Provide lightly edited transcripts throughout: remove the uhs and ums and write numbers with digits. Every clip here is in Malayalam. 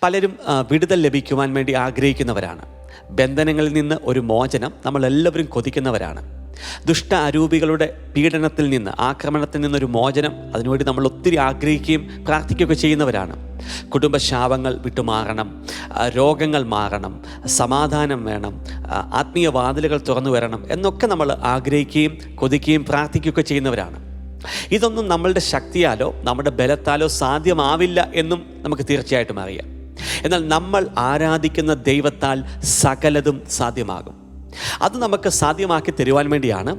പലരും വിടുതൽ ലഭിക്കുവാൻ വേണ്ടി ആഗ്രഹിക്കുന്നവരാണ്. ബന്ധനങ്ങളിൽ നിന്ന് ഒരു മോചനം നമ്മളെല്ലാവരും കൊതിക്കുന്നവരാണ്. ദുഷ്ട അരൂപികളുടെ പീഡനത്തിൽ നിന്ന്, ആക്രമണത്തിൽ നിന്നൊരു മോചനം, അതിനുവേണ്ടി നമ്മൾ ഒത്തിരി ആഗ്രഹിക്കുകയും പ്രാർത്ഥിക്കുകയൊക്കെ ചെയ്യുന്നവരാണ്. കുടുംബശാപങ്ങൾ വിട്ടുമാറണം, രോഗങ്ങൾ മാറണം, സമാധാനം വേണം, ആത്മീയ വാതിലുകൾ തുറന്നു വരണം എന്നൊക്കെ നമ്മൾ ആഗ്രഹിക്കുകയും കൊതിക്കുകയും പ്രാർത്ഥിക്കുകയൊക്കെ ചെയ്യുന്നവരാണ്. ഇതൊന്നും നമ്മളുടെ ശക്തിയാലോ നമ്മുടെ ബലത്താലോ സാധ്യമാവില്ല എന്നും നമുക്ക് തീർച്ചയായിട്ടും അറിയാം. എന്നാൽ നമ്മൾ ആരാധിക്കുന്ന ദൈവത്താൽ സകലതും സാധ്യമാകും. അത് നമുക്ക് സാധ്യമാക്കി തരുവാൻ വേണ്ടിയാണ്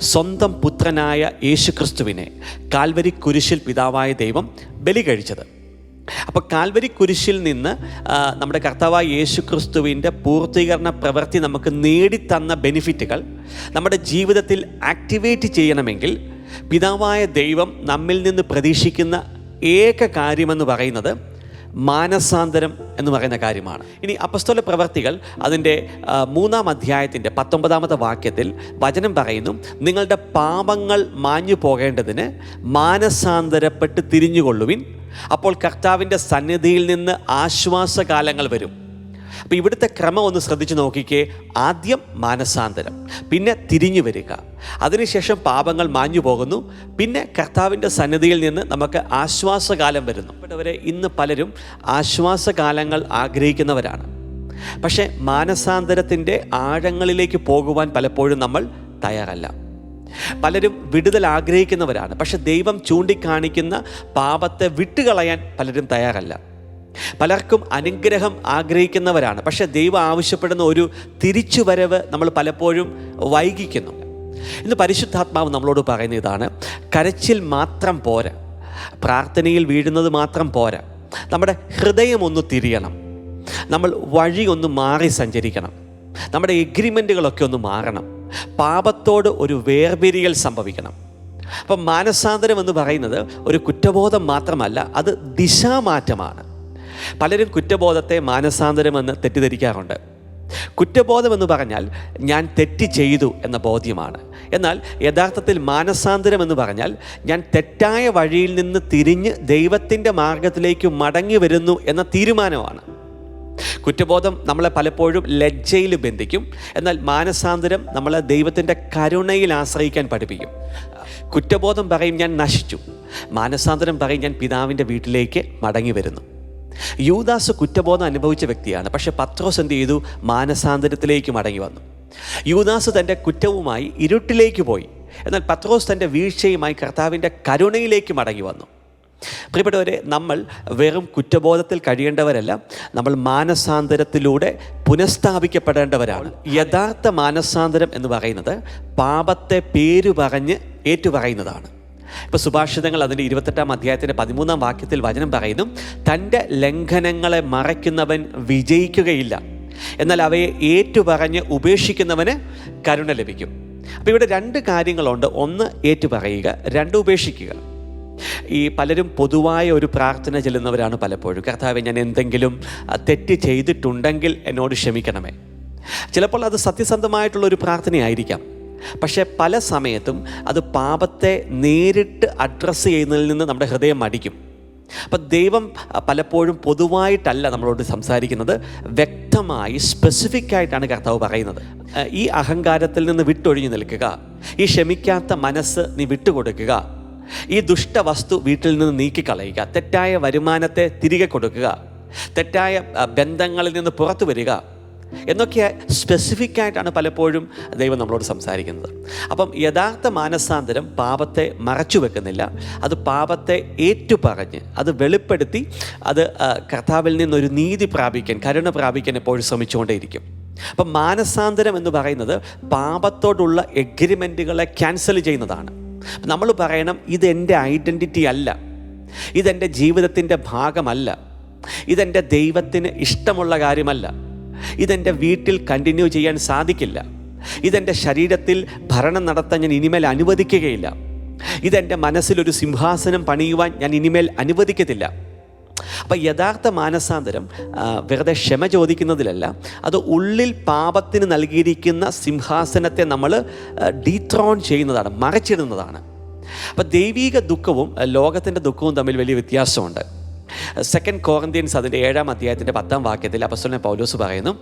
സ്വന്തം പുത്രനായ യേശുക്രിസ്തുവിനെ കാൽവരി കുരിശിൽ പിതാവായ ദൈവം ബലി കഴിച്ചത്. അപ്പോൾ കാൽവരി കുരിശിൽ നിന്ന് നമ്മുടെ കർത്താവായ യേശുക്രിസ്തുവിൻ്റെ പൂർത്തീകരണ പ്രവൃത്തി നമുക്ക് നേടിത്തന്ന ബെനിഫിറ്റുകൾ നമ്മുടെ ജീവിതത്തിൽ ആക്ടിവേറ്റ് ചെയ്യണമെങ്കിൽ പിതാവായ ദൈവം നമ്മിൽ നിന്ന് പ്രതീക്ഷിക്കുന്ന ഏക കാര്യമെന്ന് പറയുന്നത് മാനസാന്തരം എന്ന് പറയുന്ന കാര്യമാണ്. ഇനി അപ്പസ്തോല പ്രവർത്തികൾ അതിൻ്റെ 3-ാം അധ്യായത്തിൻ്റെ 19-ാമത്തെ വാക്യത്തിൽ വചനം പറയുന്നു, നിങ്ങളുടെ പാപങ്ങൾ മാഞ്ഞു പോകേണ്ടതിന് മാനസാന്തരപ്പെട്ട് തിരിഞ്ഞുകൊള്ളുവിൻ, അപ്പോൾ കർത്താവിൻ്റെ സന്നിധിയിൽ നിന്ന് ആശ്വാസകാലങ്ങൾ വരും. അപ്പോൾ ഇവിടുത്തെ ക്രമം ഒന്ന് ശ്രദ്ധിച്ച് നോക്കിക്കേ. ആദ്യം മാനസാന്തരം, പിന്നെ തിരിഞ്ഞു വരിക, അതിനുശേഷം പാപങ്ങൾ മാഞ്ഞു പോകുന്നു, പിന്നെ കർത്താവിൻ്റെ സന്നിധിയിൽ നിന്ന് നമുക്ക് ആശ്വാസകാലം വരുന്നു. ഇവരെ ഇന്ന് പലരും ആശ്വാസകാലങ്ങൾ ആഗ്രഹിക്കുന്നവരാണ്. പക്ഷേ മാനസാന്തരത്തിൻ്റെ ആഴങ്ങളിലേക്ക് പോകുവാൻ പലപ്പോഴും നമ്മൾ തയ്യാറല്ല. പലരും വിടുതൽ ആഗ്രഹിക്കുന്നവരാണ്. പക്ഷെ ദൈവം ചൂണ്ടിക്കാണിക്കുന്ന പാപത്തെ വിട്ടുകളയാൻ പലരും തയ്യാറല്ല. പലർക്കും അനുഗ്രഹം ആഗ്രഹിക്കുന്നവരാണ്. പക്ഷേ ദൈവം ആവശ്യപ്പെടുന്ന ഒരു തിരിച്ചുവരവ് നമ്മൾ പലപ്പോഴും വൈകിക്കുന്നു. ഇന്ന് പരിശുദ്ധാത്മാവ് നമ്മളോട് പറയുന്ന ഇതാണ്: കരച്ചിൽ മാത്രം പോരാ, പ്രാർത്ഥനയിൽ വീഴുന്നത് മാത്രം പോരാ, നമ്മുടെ ഹൃദയം ഒന്ന് തിരിയണം, നമ്മൾ വഴി ഒന്ന് മാറി സഞ്ചരിക്കണം, നമ്മുടെ എഗ്രിമെൻറ്റുകളൊക്കെ ഒന്ന് മാറണം, പാപത്തോട് ഒരു വേർപിരിയൽ സംഭവിക്കണം. അപ്പം മാനസാന്തരം എന്ന് പറയുന്നത് ഒരു കുറ്റബോധം മാത്രമല്ല, അത് ദിശാമാറ്റമാണ്. പലരും കുറ്റബോധത്തെ മാനസാന്തരമെന്ന് തെറ്റിദ്ധരിക്കാറുണ്ട്. കുറ്റബോധമെന്ന് പറഞ്ഞാൽ ഞാൻ തെറ്റ് ചെയ്തു എന്ന ബോധ്യമാണ്. എന്നാൽ യഥാർത്ഥത്തിൽ മാനസാന്തരം എന്ന് പറഞ്ഞാൽ ഞാൻ തെറ്റായ വഴിയിൽ നിന്ന് തിരിഞ്ഞ് ദൈവത്തിൻ്റെ മാർഗത്തിലേക്ക് മടങ്ങി വരുന്നു എന്ന തീരുമാനമാണ്. കുറ്റബോധം നമ്മളെ പലപ്പോഴും ലജ്ജയിൽ ബന്ധിക്കും. എന്നാൽ മാനസാന്തരം നമ്മളെ ദൈവത്തിൻ്റെ കരുണയിൽ ആശ്രയിക്കാൻ പഠിപ്പിക്കും. കുറ്റബോധം പറയും ഞാൻ നശിച്ചു, മാനസാന്തരം പറയും ഞാൻ പിതാവിൻ്റെ വീട്ടിലേക്ക് മടങ്ങി വരുന്നു. യൂദാസ് കുറ്റബോധം അനുഭവിച്ച വ്യക്തിയാണ്. പക്ഷേ പത്രോസ് എന്ത് ചെയ്തു? മാനസാന്തരത്തിലേക്ക് മടങ്ങി വന്നു. യൂദാസ് തൻ്റെ കുറ്റവുമായി ഇരുട്ടിലേക്ക് പോയി. എന്നാൽ പത്രോസ് തൻ്റെ വീഴ്ചയുമായി കർത്താവിൻ്റെ കരുണയിലേക്ക് മടങ്ങി വന്നു. പ്രിയപ്പെട്ടവരെ, നമ്മൾ വെറും കുറ്റബോധത്തിൽ കഴിയേണ്ടവരല്ല, നമ്മൾ മാനസാന്തരത്തിലൂടെ പുനഃസ്ഥാപിക്കപ്പെടേണ്ടവരാണ്. യഥാർത്ഥ മാനസാന്തരം എന്ന് പറയുന്നത് പാപത്തെ പേരു പറഞ്ഞ് ഏറ്റുപറയുന്നതാണ്. ഇപ്പോൾ സുഭാഷിതങ്ങൾ അതിൻ്റെ 28-ാം അധ്യായത്തിൻ്റെ 13-ാം വാക്യത്തിൽ വചനം പറയുന്നു, തൻ്റെ ലംഘനങ്ങളെ മറയ്ക്കുന്നവൻ വിജയിക്കുകയില്ല, എന്നാൽ അവയെ ഏറ്റുപറഞ്ഞ് ഉപേക്ഷിക്കുന്നവന് കരുണ ലഭിക്കും. അപ്പോൾ ഇവിടെ 2 കാര്യങ്ങളുണ്ട്: ഒന്ന് ഏറ്റുപറയുക, 2 ഉപേക്ഷിക്കുക. ഈ പലരും പൊതുവായ ഒരു പ്രാർത്ഥന ചെല്ലുന്നവരാണ് പലപ്പോഴും. കർത്താവേ, ഞാൻ എന്തെങ്കിലും തെറ്റ് ചെയ്തിട്ടുണ്ടെങ്കിൽ എന്നോട് ക്ഷമിക്കണമേ. ചിലപ്പോൾ അത് സത്യസന്ധമായിട്ടുള്ളൊരു പ്രാർത്ഥനയായിരിക്കാം. പക്ഷേ പല സമയത്തും അത് പാപത്തെ നേരിട്ട് അഡ്രസ്സ് ചെയ്യുന്നതിൽ നിന്ന് നമ്മുടെ ഹൃദയം മടിക്കും. അപ്പം ദൈവം പലപ്പോഴും പൊതുവായിട്ടല്ല നമ്മളോട് സംസാരിക്കുന്നത്, വ്യക്തമായി സ്പെസിഫിക്കായിട്ടാണ് കർത്താവ് പറയുന്നത്. ഈ അഹങ്കാരത്തിൽ നിന്ന് വിട്ടൊഴിഞ്ഞു നിൽക്കുക, ഈ ക്ഷമിക്കാത്ത മനസ്സ് നീ വിട്ടുകൊടുക്കുക, ഈ ദുഷ്ടവസ്തു വീട്ടിൽ നിന്ന് നീക്കിക്കളയുക, തെറ്റായ വരുമാനത്തെ തിരികെ കൊടുക്കുക, തെറ്റായ ബന്ധങ്ങളിൽ നിന്ന് പുറത്തു വരിക എന്നൊക്കെ സ്പെസിഫിക്കായിട്ടാണ് പലപ്പോഴും ദൈവം നമ്മളോട് സംസാരിക്കുന്നത്. അപ്പം യഥാർത്ഥ മാനസാന്തരം പാപത്തെ മറച്ചു വെക്കുന്നില്ല, അത് പാപത്തെ ഏറ്റുപറഞ്ഞ് അത് വെളിപ്പെടുത്തി അത് കർത്താവിൽ നിന്നൊരു നീതി പ്രാപിക്കാൻ, കരുണ പ്രാപിക്കാൻ എപ്പോഴും ശ്രമിച്ചുകൊണ്ടേയിരിക്കും. അപ്പം മാനസാന്തരം എന്ന് പറയുന്നത് പാപത്തോടുള്ള എഗ്രിമെൻറ്റുകളെ ക്യാൻസൽ ചെയ്യുന്നതാണ്. നമ്മൾ പറയണം, ഇതെൻ്റെ ഐഡൻറ്റിറ്റി അല്ല, ഇതെൻ്റെ ജീവിതത്തിൻ്റെ ഭാഗമല്ല, ഇതെൻ്റെ ദൈവത്തിന് ഇഷ്ടമുള്ള കാര്യമല്ല, ഇതെൻ്റെ വീട്ടിൽ കണ്ടിന്യൂ ചെയ്യാൻ സാധിക്കില്ല, ഇതെൻ്റെ ശരീരത്തിൽ ഭരണം നടത്താൻ ഞാൻ ഇനിമേൽ അനുവദിക്കുകയില്ല, ഇതെൻ്റെ മനസ്സിലൊരു സിംഹാസനം പണിയുവാൻ ഞാൻ ഇനിമേൽ അനുവദിക്കത്തില്ല. അപ്പം യഥാർത്ഥ മാനസാന്തരം വെറുതെ ക്ഷമ ചോദിക്കുന്നതിലല്ല, അത് ഉള്ളിൽ പാപത്തിന് നൽകിയിരിക്കുന്ന സിംഹാസനത്തെ നമ്മൾ ഡീത്രോൺ ചെയ്യുന്നതാണ്, മറച്ചിടുന്നതാണ്. അപ്പം ദൈവീക ദുഃഖവും ലോകത്തിൻ്റെ ദുഃഖവും തമ്മിൽ വലിയ വ്യത്യാസമുണ്ട്. സെക്കൻഡ് കോറിന്ത്യൻസ് അതിൻ്റെ 7-ാം അധ്യായത്തിൻ്റെ 10-ാം വാക്യത്തിൽ അപ്പോസ്തലൻ പൗലോസ് പറയുന്നു,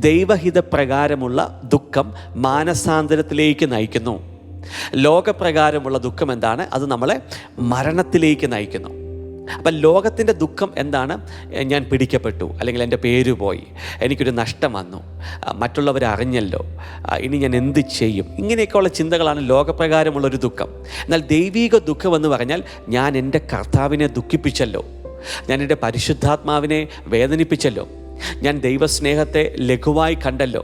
ദൈവഹിതപ്രകാരമുള്ള ദുഃഖം മാനസാന്തരത്തിലേക്ക് നയിക്കുന്നു. ലോകപ്രകാരമുള്ള ദുഃഖം എന്താണ്? അത് നമ്മളെ മരണത്തിലേക്ക് നയിക്കുന്നു. അപ്പം ലോകത്തിൻ്റെ ദുഃഖം എന്താണ്? ഞാൻ പിടിക്കപ്പെട്ടു, അല്ലെങ്കിൽ എൻ്റെ പേര് പോയി, എനിക്കൊരു നഷ്ടം വന്നു, മറ്റുള്ളവർ അറിഞ്ഞല്ലോ, ഇനി ഞാൻ എന്ത് ചെയ്യും, ഇങ്ങനെയൊക്കെയുള്ള ചിന്തകളാണ് ലോകപ്രകാരമുള്ളൊരു ദുഃഖം. എന്നാൽ ദൈവീക ദുഃഖം എന്ന് പറഞ്ഞാൽ, ഞാൻ എൻ്റെ കർത്താവിനെ ദുഃഖിപ്പിച്ചല്ലോ, ഞാൻ എൻ്റെ പരിശുദ്ധാത്മാവിനെ വേദനിപ്പിച്ചല്ലോ, ഞാൻ ദൈവസ്നേഹത്തെ ലഘുവായി കണ്ടല്ലോ,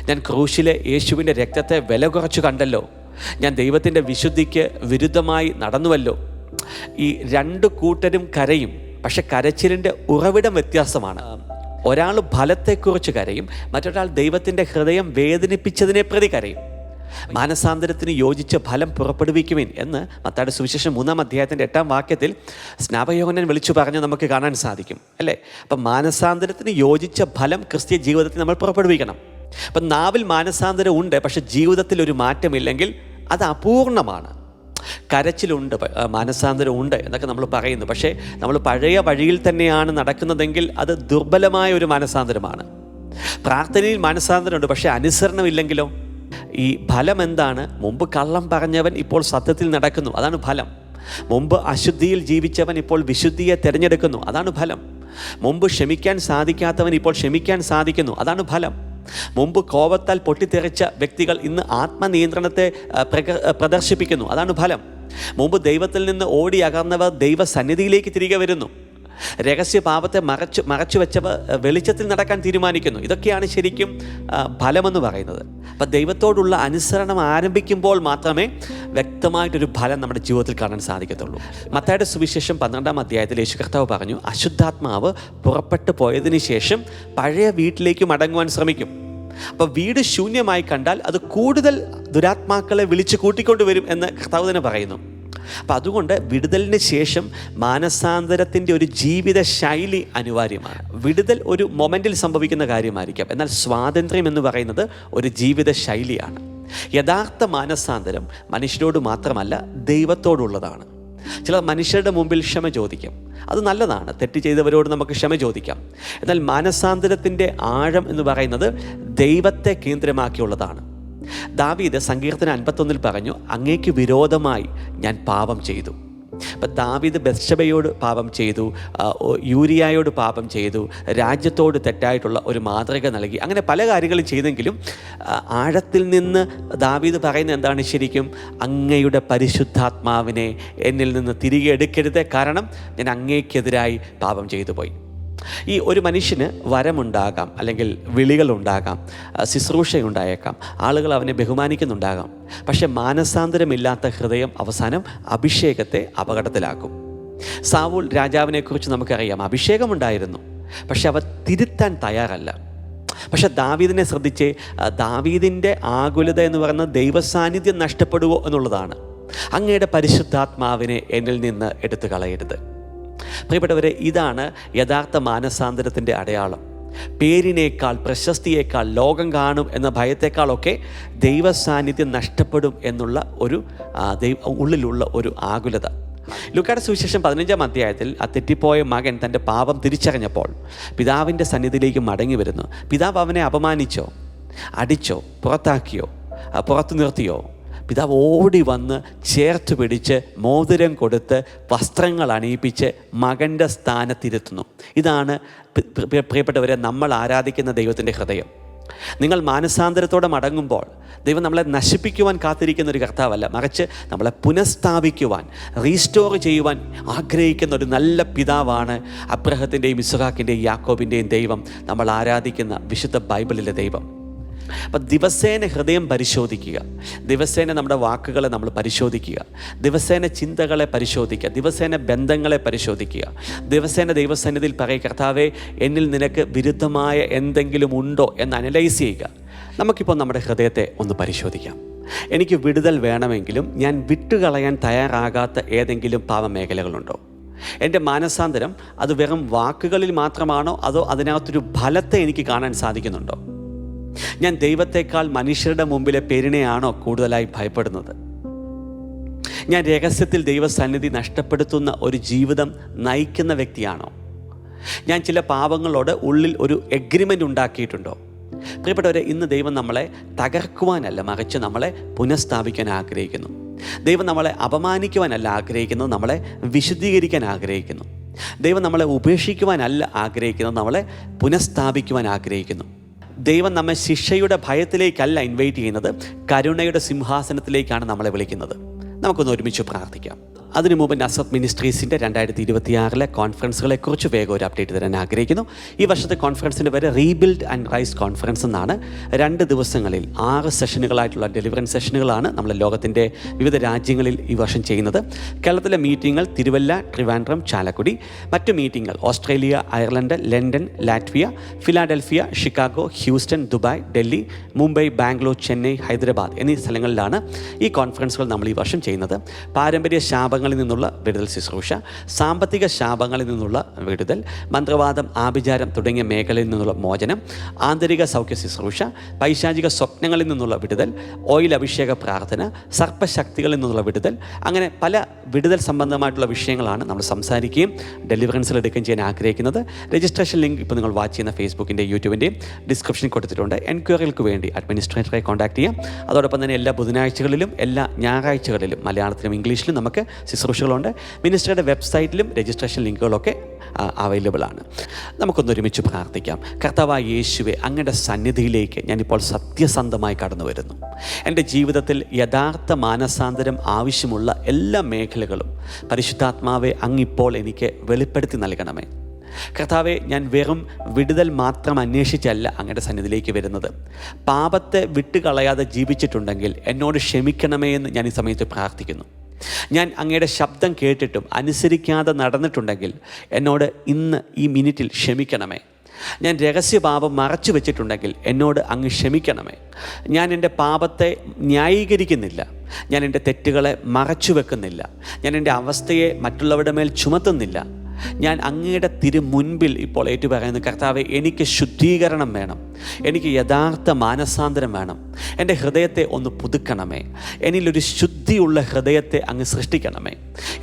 ഞാൻ ക്രൂശിലെ യേശുവിൻ്റെ രക്തത്തെ വില കുറച്ച് കണ്ടല്ലോ, ഞാൻ ദൈവത്തിൻ്റെ വിശുദ്ധിക്ക് വിരുദ്ധമായി നടന്നുവല്ലോ. ഈ രണ്ട് കൂട്ടരും കരയും, പക്ഷെ കരച്ചിലിൻ്റെ ഉറവിടം വ്യത്യാസമാണ്. ഒരാൾ ഫലത്തെക്കുറിച്ച് കരയും, മറ്റൊരാൾ ദൈവത്തിൻ്റെ ഹൃദയം വേദനിപ്പിച്ചതിനെ പ്രതി കരയും. മാനസാന്തരത്തിന് യോജിച്ച ഫലം പുറപ്പെടുവിക്കുവിൻ എന്ന് മത്തായിയുടെ സുവിശേഷം 3-ാം അധ്യായത്തിൻ്റെ 8-ാം വാക്യത്തിൽ സ്നാപകയോഹന്നാൻ വിളിച്ചു പറഞ്ഞ് നമുക്ക് കാണാൻ സാധിക്കും, അല്ലേ? അപ്പം മാനസാന്തരത്തിന് യോജിച്ച ഫലം ക്രിസ്തീയ ജീവിതത്തിൽ നമ്മൾ പുറപ്പെടുവിക്കണം. അപ്പം നാവിൽ മാനസാന്തരം ഉണ്ട്, പക്ഷെ ജീവിതത്തിൽ ഒരു മാറ്റമില്ലെങ്കിൽ അത് അപൂർണമാണ്. കരച്ചിലുണ്ട്, മാനസാന്തരം ഉണ്ട് എന്നൊക്കെ നമ്മൾ പറയുന്നു, പക്ഷേ നമ്മൾ പഴയ വഴിയിൽ തന്നെയാണ് നടക്കുന്നതെങ്കിൽ അത് ദുർബലമായ ഒരു മാനസാന്തരമാണ്. പ്രാർത്ഥനയിൽ മാനസാന്തരമുണ്ട്, പക്ഷേ അനുസരണമില്ലെങ്കിലോ? ഈ ഫലം എന്താണ്? മുമ്പ് കള്ളം പറഞ്ഞവൻ ഇപ്പോൾ സത്യത്തിൽ നടക്കുന്നു, അതാണ് ഫലം. മുമ്പ് അശുദ്ധിയിൽ ജീവിച്ചവൻ ഇപ്പോൾ വിശുദ്ധിയെ തിരഞ്ഞെടുക്കുന്നു, അതാണ് ഫലം. മുമ്പ് ക്ഷമിക്കാൻ സാധിക്കാത്തവൻ ഇപ്പോൾ ക്ഷമിക്കാൻ സാധിക്കുന്നു, അതാണ് ഫലം. മുമ്പ് കോപത്താൽ പൊട്ടിത്തെറിച്ച വ്യക്തികൾ ഇന്ന് ആത്മനിയന്ത്രണത്തെ പ്രദർശിപ്പിക്കുന്നു, അതാണ് ഫലം. മുമ്പ് ദൈവത്തിൽ നിന്ന് ഓടി അകന്നവർ ദൈവസന്നിധിയിലേക്ക് തിരികെ വരുന്നു. രഹസ്യ പാപത്തെ മറച്ചു വെച്ചവർ വെളിച്ചത്തിൽ നടക്കാൻ തീരുമാനിക്കുന്നു. ഇതൊക്കെയാണ് ശരിക്കും ഫലമെന്ന് പറയുന്നത്. അപ്പം ദൈവത്തോടുള്ള അനുസരണം ആരംഭിക്കുമ്പോൾ മാത്രമേ വ്യക്തമായിട്ടൊരു ഫലം നമ്മുടെ ജീവിതത്തിൽ കാണാൻ സാധിക്കത്തുള്ളൂ. മത്തായിയുടെ സുവിശേഷം 12-ാം അധ്യായത്തിൽ യേശു കർത്താവ് പറഞ്ഞു, അശുദ്ധാത്മാവ് പുറപ്പെട്ടു പോയതിനു ശേഷം പഴയ വീട്ടിലേക്ക് മടങ്ങുവാൻ ശ്രമിക്കും. അപ്പോൾ വീട് ശൂന്യമായി കണ്ടാൽ അത് കൂടുതൽ ദുരാത്മാക്കളെ വിളിച്ച് കൂട്ടിക്കൊണ്ടുവരും എന്ന് കർത്താവ് തന്നെ പറയുന്നു. അപ്പം അതുകൊണ്ട് വിടുതലിന് ശേഷം മാനസാന്തരത്തിൻ്റെ ഒരു ജീവിത ശൈലി അനിവാര്യമാണ്. വിടുതൽ ഒരു മൊമെൻറ്റിൽ സംഭവിക്കുന്ന കാര്യമായിരിക്കാം, എന്നാൽ സ്വാതന്ത്ര്യം എന്ന് പറയുന്നത് ഒരു ജീവിത ശൈലിയാണ്. യഥാർത്ഥ മാനസാന്തരം മനുഷ്യരോട് മാത്രമല്ല, ദൈവത്തോടുള്ളതാണ്. ചില മനുഷ്യരുടെ മുമ്പിൽ ക്ഷമ ചോദിക്കാം, അത് നല്ലതാണ്. തെറ്റ് ചെയ്തവരോട് നമുക്ക് ക്ഷമ ചോദിക്കാം. എന്നാൽ മാനസാന്തരത്തിൻ്റെ ആഴം എന്ന് പറയുന്നത് ദൈവത്തെ കേന്ദ്രമാക്കിയുള്ളതാണ്. ദാവീദ് സങ്കീർത്തനം 51 പറഞ്ഞു, അങ്ങേക്ക് വിരോധമായി ഞാൻ പാപം ചെയ്തു. അപ്പം ദാവീദ് ബത്ശബയോട് പാപം ചെയ്തു, യൂരിയായോട് പാപം ചെയ്തു, രാജ്യത്തോട് തെറ്റായിട്ടുള്ള ഒരു മാതൃക നൽകി, അങ്ങനെ പല കാര്യങ്ങളും ചെയ്തെങ്കിലും ആഴത്തിൽ നിന്ന് ദാവീദ് പറയുന്നത് എന്താണ്? ശരിക്കും അങ്ങയുടെ പരിശുദ്ധാത്മാവിനെ എന്നിൽ നിന്ന് തിരികെ എടുക്കരുത്, കാരണം ഞാൻ അങ്ങേക്കെതിരായി പാപം ചെയ്തു പോയി. ഈ ഒരു മനുഷ്യന് വരമുണ്ടാകാം, അല്ലെങ്കിൽ വിളികളുണ്ടാകാം, ശുശ്രൂഷയുണ്ടായേക്കാം, ആളുകൾ അവനെ ബഹുമാനിക്കുന്നുണ്ടാകാം, പക്ഷെ മാനസാന്തരമില്ലാത്ത ഹൃദയം അവസാനം അഭിഷേകത്തെ അപകടത്തിലാക്കും. സാവൂൾ രാജാവിനെക്കുറിച്ച് നമുക്കറിയാം, അഭിഷേകമുണ്ടായിരുന്നു, പക്ഷെ അവ തിരുത്താൻ തയ്യാറല്ല. പക്ഷെ ദാവീദിനെ ശ്രദ്ധിച്ചേ, ദാവീദിൻ്റെ ആകുലത എന്ന് പറയുന്നത് ദൈവസാന്നിധ്യം നഷ്ടപ്പെടുവോ എന്നുള്ളതാണ്. അങ്ങയുടെ പരിശുദ്ധാത്മാവിനെ എന്നിൽ നിന്ന് എടുത്തു കളയരുത്. പ്രിയപ്പെട്ടവരെ, ഇതാണ് യഥാർത്ഥ മാനസാന്തരത്തിൻ്റെ അടയാളം. പേരിനേക്കാൾ, പ്രശസ്തിയേക്കാൾ, ലോകം കാണും എന്ന ഭയത്തേക്കാളൊക്കെ ദൈവസാന്നിധ്യം നഷ്ടപ്പെടും എന്നുള്ള ഒരു ഉള്ളിലുള്ള ഒരു ആകുലത. ലൂക്കായുടെ സുവിശേഷം 15-ാം അധ്യായത്തിൽ ആ തെറ്റിപ്പോയ മകൻ തൻ്റെ പാപം തിരിച്ചറിഞ്ഞപ്പോൾ പിതാവിൻ്റെ സന്നിധിയിലേക്ക് മടങ്ങി വരുന്നു. പിതാവ് അവനെ അപമാനിച്ചോ, അടിച്ചോ, പുറത്താക്കിയോ, പുറത്തു നിർത്തിയോ? പിതാവ് ഓടി വന്ന് ചേർത്ത് പിടിച്ച് മോതിരം കൊടുത്ത് വസ്ത്രങ്ങൾ അണിയിപ്പിച്ച് മകൻ്റെ സ്ഥാനത്തിരുത്തുന്നു. ഇതാണ് പ്രിയപ്പെട്ടവരെ നമ്മൾ ആരാധിക്കുന്ന ദൈവത്തിൻ്റെ ഹൃദയം. നിങ്ങൾ മാനസാന്തരത്തോടെ മടങ്ങുമ്പോൾ ദൈവം നമ്മളെ നശിപ്പിക്കുവാൻ കാത്തിരിക്കുന്ന ഒരു കർത്താവല്ല, മറിച്ച് നമ്മളെ പുനഃസ്ഥാപിക്കുവാൻ, റീസ്റ്റോർ ചെയ്യുവാൻ ആഗ്രഹിക്കുന്ന ഒരു നല്ല പിതാവാണ് അബ്രഹത്തിൻ്റെയും ഇസ്ഹാക്കിൻ്റെയും യാക്കോബിൻ്റെയും ദൈവം, നമ്മൾ ആരാധിക്കുന്ന വിശുദ്ധ ബൈബിളിലെ ദൈവം. അപ്പം ദിവസേന ഹൃദയം പരിശോധിക്കുക, ദിവസേന നമ്മുടെ വാക്കുകളെ നമ്മൾ പരിശോധിക്കുക, ദിവസേന ചിന്തകളെ പരിശോധിക്കുക, ദിവസേന ബന്ധങ്ങളെ പരിശോധിക്കുക, ദിവസേന ദൈവസന്നിധിയിൽ പറയുക, കർത്താവേ, എന്നിൽ നിനക്ക് വിരുദ്ധമായ എന്തെങ്കിലും ഉണ്ടോ എന്ന് അനലൈസ് ചെയ്യുക. നമുക്കിപ്പോൾ നമ്മുടെ ഹൃദയത്തെ ഒന്ന് പരിശോധിക്കാം. എനിക്ക് വിടുതൽ വേണമെങ്കിലും ഞാൻ വിട്ടുകളയാൻ തയ്യാറാകാത്ത ഏതെങ്കിലും പാപമേഖലകളുണ്ടോ? എൻ്റെ മാനസാന്തരം അത് വെറും വാക്കുകളിൽ മാത്രമാണോ, അതോ അതിനകത്തൊരു ഫലത്തെ എനിക്ക് കാണാൻ സാധിക്കുന്നുണ്ടോ? ഞാൻ ദൈവത്തെക്കാൾ മനുഷ്യരുടെ മുമ്പിലെ പേരിനെയാണോ കൂടുതലായി ഭയപ്പെടുന്നത്? ഞാൻ രഹസ്യത്തിൽ ദൈവസന്നിധി നഷ്ടപ്പെടുത്തുന്ന ഒരു ജീവിതം നയിക്കുന്ന വ്യക്തിയാണോ? ഞാൻ ചില പാപങ്ങളോട് ഉള്ളിൽ ഒരു എഗ്രിമെൻ്റ് ഉണ്ടാക്കിയിട്ടുണ്ടോ? പ്രിയപ്പെട്ടവരെ, ഇന്ന് ദൈവം നമ്മളെ തകർക്കുവാനല്ല, മറിച്ച് നമ്മളെ പുനഃസ്ഥാപിക്കാൻ ആഗ്രഹിക്കുന്നു. ദൈവം നമ്മളെ അപമാനിക്കുവാനല്ല ആഗ്രഹിക്കുന്നത്, നമ്മളെ വിശുദ്ധീകരിക്കാൻ ആഗ്രഹിക്കുന്നു. ദൈവം നമ്മളെ ഉപേക്ഷിക്കുവാനല്ല ആഗ്രഹിക്കുന്നത്, നമ്മളെ പുനഃസ്ഥാപിക്കുവാൻ ആഗ്രഹിക്കുന്നു. ദൈവം നമ്മെ ശിക്ഷയുടെ ഭയത്തിലേക്കല്ല ഇൻവൈറ്റ് ചെയ്യുന്നത്, കരുണയുടെ സിംഹാസനത്തിലേക്കാണ് നമ്മളെ വിളിക്കുന്നത്. നമുക്കൊന്ന് ഒരുമിച്ച് പ്രാർത്ഥിക്കാം. അതിനു മുമ്പ് നസ്രത്ത് മിനിസ്ട്രീസിൻ്റെ 2026 കോൺഫറൻസുകളെക്കുറിച്ച് വേഗം ഒരു അപ്ഡേറ്റ് തരാൻ ആഗ്രഹിക്കുന്നു. ഈ വർഷത്തെ കോൺഫറൻസിൻ്റെ പേര് റീബിൽഡ് ആൻഡ് റൈസ് കോൺഫറൻസ് എന്നാണ്. 2 ദിവസങ്ങളിൽ 6 സെഷനുകളായിട്ടുള്ള ഡെലിവറൻസ് സെഷനുകളാണ് നമ്മൾ ലോകത്തിൻ്റെ വിവിധ രാജ്യങ്ങളിൽ ഈ വർഷം ചെയ്യുന്നത്. കേരളത്തിലെ മീറ്റിങ്ങുകൾ തിരുവല്ല, ട്രിവാൻഡ്രം, ചാലക്കുടി. മറ്റു മീറ്റിങ്ങുകൾ Australia, Ireland, London, Latvia, Philadelphia, Chicago, Houston, Dubai, Delhi, Mumbai, Bangalore, Chennai, Hyderabad എന്നീ സ്ഥലങ്ങളിലാണ് ഈ കോൺഫറൻസുകൾ നമ്മൾ ഈ വർഷം ചെയ്യുന്നത്. പാരമ്പര്യ ശാപങ്ങളിൽ നിന്നുള്ള വിടുതൽ ശുശ്രൂഷ, സാമ്പത്തിക ശാപങ്ങളിൽ നിന്നുള്ള വിടുതൽ, മന്ത്രവാദം, ആഭിചാരം തുടങ്ങിയ മേഖലയിൽ നിന്നുള്ള മോചനം, ആന്തരിക സൗഖ്യ ശുശ്രൂഷ, പൈശാചിക സ്വപ്നങ്ങളിൽ നിന്നുള്ള വിടുതൽ, ഓയിൽ അഭിഷേക പ്രാർത്ഥന, സർപ്പശക്തികളിൽ നിന്നുള്ള വിടുതൽ, അങ്ങനെ പല വിടുതൽ സംബന്ധമായിട്ടുള്ള വിഷയങ്ങളാണ് നമ്മൾ സംസാരിക്കുകയും ഡെലിവറൻസിൽ എടുക്കുകയും ചെയ്യാൻ ആഗ്രഹിക്കുന്നത്. രജിസ്ട്രേഷൻ ലിങ്ക് ഇപ്പോൾ നിങ്ങൾ വാച്ച് ചെയ്യുന്ന ഫേസ്ബുക്കിൻ്റെ, യൂട്യൂബിൻ്റെയും ഡിസ്ക്രിപ്ഷനിൽ കൊടുത്തിട്ടുണ്ട്. എൻക്വയറികൾക്ക് വേണ്ടി അഡ്മിനിസ്ട്രേറ്ററെ കോൺടാക്ട് ചെയ്യാം. അതോടൊപ്പം തന്നെ എല്ലാ ബുധനാഴ്ചകളിലും എല്ലാ ഞായറാഴ്ചകളിലും മലയാളത്തിലും ഇംഗ്ലീഷിലും നമുക്ക് ശുശ്രൂഷകളുണ്ട്. മിനിസ്ട്രിയുടെ വെബ്സൈറ്റിലും രജിസ്ട്രേഷൻ ലിങ്കുകളൊക്കെ അവൈലബിൾ ആണ്. നമുക്കൊന്ന് ഒരുമിച്ച് പ്രാർത്ഥിക്കാം. കർത്താവായ യേശുവേ, അങ്ങയുടെ സന്നിധിയിലേക്ക് ഞാനിപ്പോൾ സത്യസന്ധമായി കടന്നു വരുന്നു. എൻ്റെ ജീവിതത്തിൽ യഥാർത്ഥ മാനസാന്തരം ആവശ്യമുള്ള എല്ലാ മേഖലകളും പരിശുദ്ധാത്മാവെ അങ്ങിപ്പോൾ എനിക്ക് വെളിപ്പെടുത്തി നൽകണമേ. കർത്താവെ, ഞാൻ വെറും വിടുതൽ മാത്രം അന്വേഷിച്ചല്ല അങ്ങയുടെ സന്നിധിയിലേക്ക് വരുന്നത്. പാപത്തെ വിട്ടുകളയാതെ ജീവിച്ചിട്ടുണ്ടെങ്കിൽ എന്നോട് ക്ഷമിക്കണമേ എന്ന് ഞാൻ ഈ സമയത്ത് പ്രാർത്ഥിക്കുന്നു. ഞാൻ അങ്ങയുടെ ശബ്ദം കേട്ടിട്ടും അനുസരിക്കാതെ നടന്നിട്ടുണ്ടെങ്കിൽ എന്നോട് ഇന്ന് ഈ മിനിറ്റിൽ ക്ഷമിക്കണമേ. ഞാൻ രഹസ്യപാപം മറച്ചു വെച്ചിട്ടുണ്ടെങ്കിൽ എന്നോട് അങ്ങ് ക്ഷമിക്കണമേ. ഞാൻ എൻ്റെ പാപത്തെ ന്യായീകരിക്കുന്നില്ല, ഞാൻ എൻ്റെ തെറ്റുകളെ മറച്ചു വെക്കുന്നില്ല, ഞാൻ എൻ്റെ അവസ്ഥയെ മറ്റുള്ളവരുടെ മേൽ ചുമത്തുന്നില്ല. ഞാൻ അങ്ങയുടെ മുൻപിൽ ഇപ്പോൾ ഏറ്റുപറയുന്നു, കർത്താവെ, എനിക്ക് ശുദ്ധീകരണം വേണം, എനിക്ക് യഥാർത്ഥ മാനസാന്തരം വേണം. എൻ്റെ ഹൃദയത്തെ ഒന്ന് പുതുക്കണമേ. എന്നിലൊരു ശുദ്ധിയുള്ള ഹൃദയത്തെ അങ്ങ് സൃഷ്ടിക്കണമേ.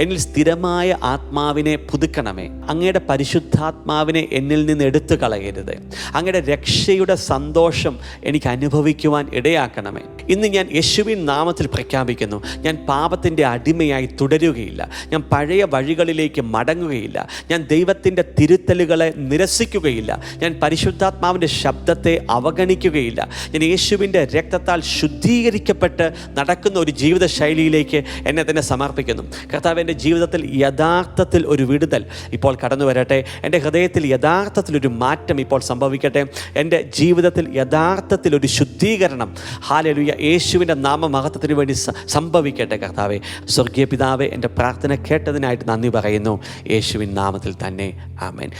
എന്നിൽ സ്ഥിരമായ ആത്മാവിനെ പുതുക്കണമേ. അങ്ങയുടെ പരിശുദ്ധാത്മാവിനെ എന്നിൽ നിന്ന് എടുത്തു കളയരുത്. അങ്ങയുടെ രക്ഷയുടെ സന്തോഷം എനിക്ക് അനുഭവിക്കുവാൻ ഇടയാക്കണമേ. ഇന്ന് ഞാൻ യേശുവിൻ നാമത്തിൽ പ്രഖ്യാപിക്കുന്നു, ഞാൻ പാപത്തിൻ്റെ അടിമയായി തുടരുകയില്ല. ഞാൻ പഴയ വഴികളിലേക്ക് മടങ്ങുകയില്ല. ഞാൻ ദൈവത്തിൻ്റെ തിരുത്തലുകളെ നിരസിക്കുകയില്ല. ഞാൻ പരിശുദ്ധാത്മാവിൻ്റെ ശബ്ദത്തെ അവഗണിക്കുകയില്ല. ഞാൻ യേശുവിൻ്റെ രക്തത്താൽ ശുദ്ധീകരിക്കപ്പെട്ട് നടക്കുന്ന ഒരു ജീവിത ശൈലിയിലേക്ക് എന്നെ തന്നെ സമർപ്പിക്കുന്നു. കർത്താവ്, എൻ്റെ ജീവിതത്തിൽ യഥാർത്ഥത്തിൽ ഒരു വിടുതൽ ഇപ്പോൾ കടന്നു വരട്ടെ. എൻ്റെ ഹൃദയത്തിൽ യഥാർത്ഥത്തിൽ ഒരു മാറ്റം ഇപ്പോൾ സംഭവിക്കട്ടെ. എൻ്റെ ജീവിതത്തിൽ യഥാർത്ഥത്തിൽ ഒരു ശുദ്ധീകരണം, ഹല്ലേലൂയ, യേശുവിൻ്റെ നാമമഹത്വത്തിന് വേണ്ടി സംഭവിക്കട്ടെ. കർത്താവെ, സ്വർഗീയ പിതാവേ, എൻ്റെ പ്രാർത്ഥന കേട്ടതിനായിട്ട് നന്ദി പറയുന്നു. യേശുവിൻ നാമത്തിൽ തന്നെ, ആമേൻ.